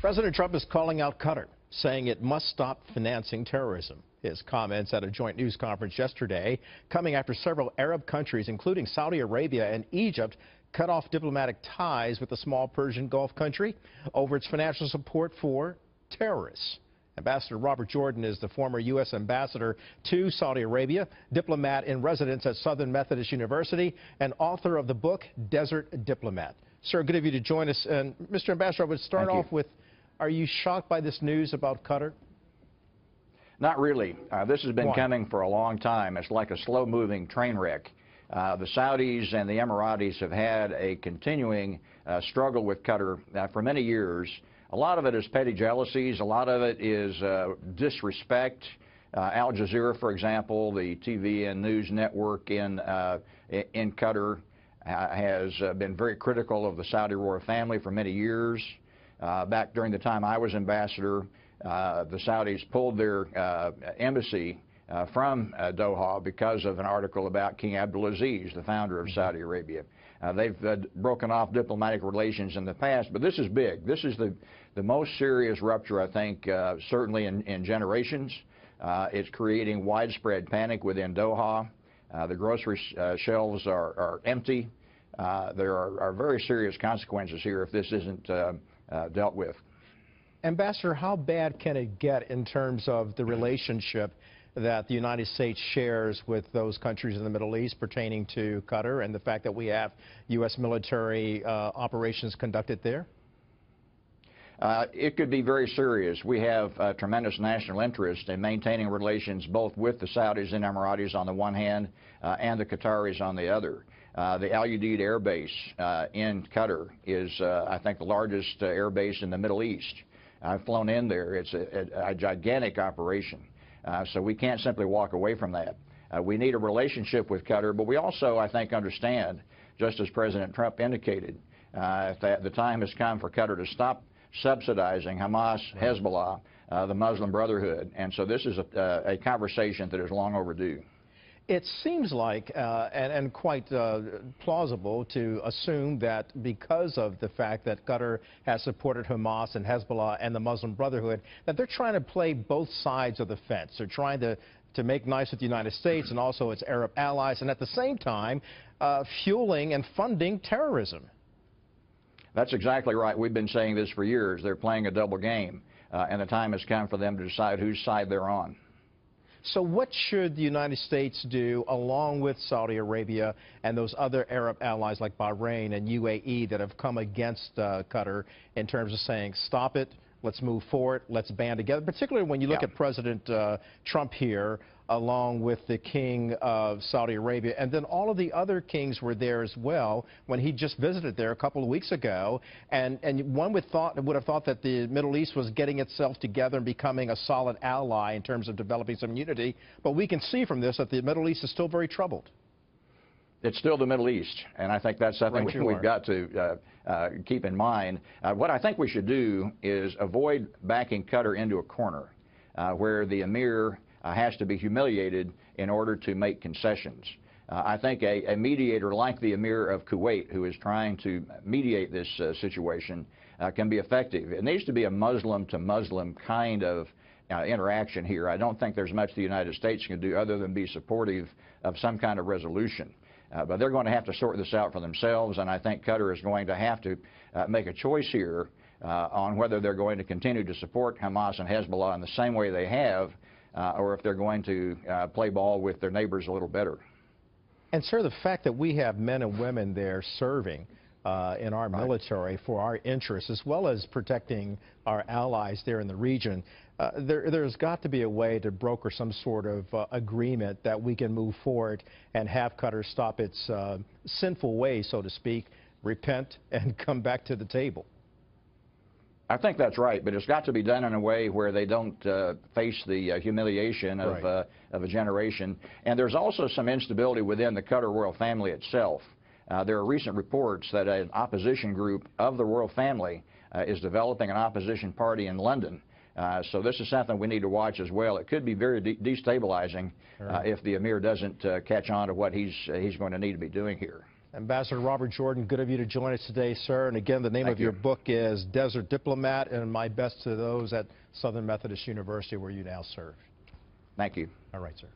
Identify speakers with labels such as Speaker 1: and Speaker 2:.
Speaker 1: President Trump is calling out Qatar, saying it must stop financing terrorism. His comments at a joint news conference yesterday coming after several Arab countries, including Saudi Arabia and Egypt, cut off diplomatic ties with the small Persian Gulf country over its financial support for terrorists. Ambassador Robert Jordan is the former U.S. ambassador to Saudi Arabia, diplomat in residence at Southern Methodist University, and author of the book Desert Diplomat. Sir, good of you to join us. And Mr. Ambassador, I would start off with, are you shocked by this news about Qatar?
Speaker 2: Not really. This has been coming for a long time. It's like a slow-moving train wreck. The Saudis and the Emiratis have had a continuing struggle with Qatar for many years. A lot of it is petty jealousies. A lot of it is disrespect. Al Jazeera, for example, the TV and news network in Qatar, has been very critical of the Saudi royal family for many years. Back during the time I was ambassador, the Saudis pulled their embassy from Doha because of an article about King Abdulaziz, the founder of Saudi Arabia. They've broken off diplomatic relations in the past, but this is big. This is the most serious rupture, I think, certainly in generations. It's creating widespread panic within Doha. The grocery shelves are empty. There are very serious consequences here if this isn't dealt with.
Speaker 1: Ambassador, how bad can it get in terms of the relationship that the United States shares with those countries in the Middle East pertaining to Qatar and the fact that we have U.S. military operations conducted there?
Speaker 2: It could be very serious. We have a tremendous national interest in maintaining relations both with the Saudis and Emiratis on the one hand and the Qataris on the other. The Al Udeid Air Base in Qatar is, I think, the largest air base in the Middle East. I've flown in there. It's a gigantic operation, so we can't simply walk away from that. We need a relationship with Qatar, but we also, I think, understand, just as President Trump indicated, that the time has come for Qatar to stop subsidizing Hamas, Hezbollah, the Muslim Brotherhood, and so this is a conversation that is long overdue.
Speaker 1: It seems like, and quite plausible to assume that because of the fact that Qatar has supported Hamas and Hezbollah and the Muslim Brotherhood, that they're trying to play both sides of the fence. They're trying to make nice with the United States and also its Arab allies, and at the same time, fueling and funding terrorism.
Speaker 2: That's exactly right. We've been saying this for years. They're playing a double game, and the time has come for them to decide whose side they're on.
Speaker 1: So what should the United States do along with Saudi Arabia and those other Arab allies like Bahrain and UAE that have come against Qatar in terms of saying, stop it, let's move forward, let's band together, particularly when you look at President Trump here along with the King of Saudi Arabia, and then all of the other kings were there as well when he just visited there a couple of weeks ago, and one would have thought that the Middle East was getting itself together and becoming a solid ally in terms of developing some unity, but we can see from this that the Middle East is still very troubled.
Speaker 2: It's still the Middle East, and I think that's something we've got to keep in mind. What I think we should do is avoid backing Qatar into a corner where the emir has to be humiliated in order to make concessions. I think a mediator like the emir of Kuwait, who is trying to mediate this situation, can be effective. It needs to be a Muslim-to-Muslim kind of interaction here. I don't think there's much the United States can do other than be supportive of some kind of resolution. But they're going to have to sort this out for themselves, and I think Qatar is going to have to make a choice here on whether they're going to continue to support Hamas and Hezbollah in the same way they have, or if they're going to play ball with their neighbors a little better.
Speaker 1: And, sir, the fact that we have men and women there serving in our military for our interests, as well as protecting our allies there in the region, there's got to be a way to broker some sort of agreement that we can move forward and have Qatar stop its sinful ways, so to speak, repent, and come back to the table.
Speaker 2: I think that's right, but it's got to be done in a way where they don't face the humiliation of a generation. And there's also some instability within the Qatar royal family itself. There are recent reports that an opposition group of the royal family is developing an opposition party in London. So this is something we need to watch as well. It could be very destabilizing if the emir doesn't catch on to what he's going to need to be doing here.
Speaker 1: Ambassador Robert Jordan, good of you to join us today, sir. And again, the name of your book is Desert Diplomat, and my best to those at Southern Methodist University where you now serve.
Speaker 2: Thank you.
Speaker 1: All right, sir.